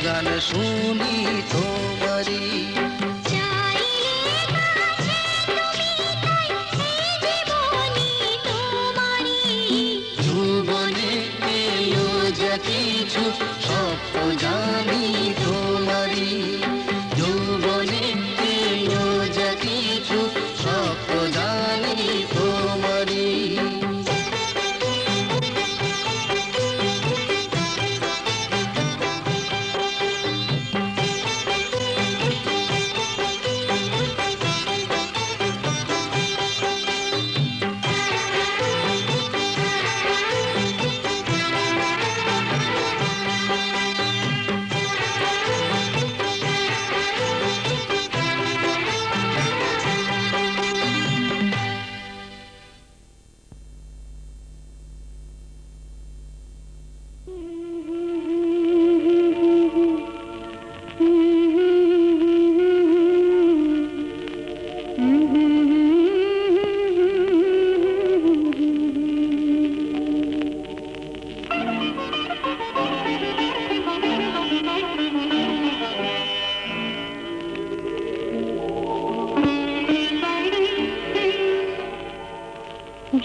গান শুনি তোমারি। যৌবনে এলো যা কিছু সব তো জানি তোমারি। যৌবনে এলো যা কিছু সব তো জানি তোমারি।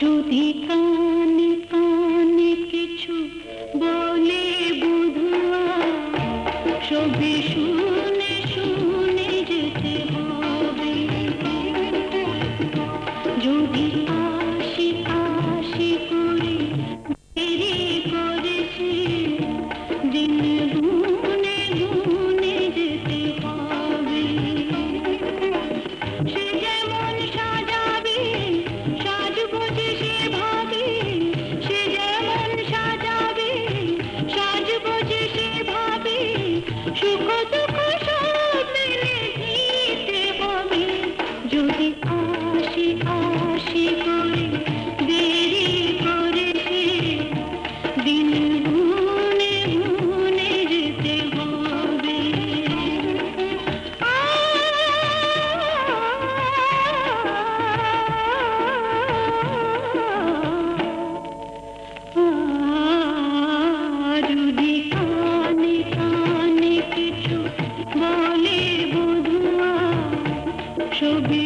যদি কানে কানে কিছু বলে বুধুয়া, সবে শুনে শুনে যেতে হবে। যদি আশি আশি করে দেরি করেছে, দিন গুনে গুনে যেতে হবে। সে যেমন সাজাবে সাজগোজে সে ভাবে, সে যেমন সাজাবে সাজগোজে সে ভাবে, সুখ দুঃখ সব মেনে দিতে হবে। যদি আশি আশি করে দেরি করেছে, দিন গুনে গুনে যেতে হবে। যদি কানে কানে কিছু বলে বুধুয়া, সবে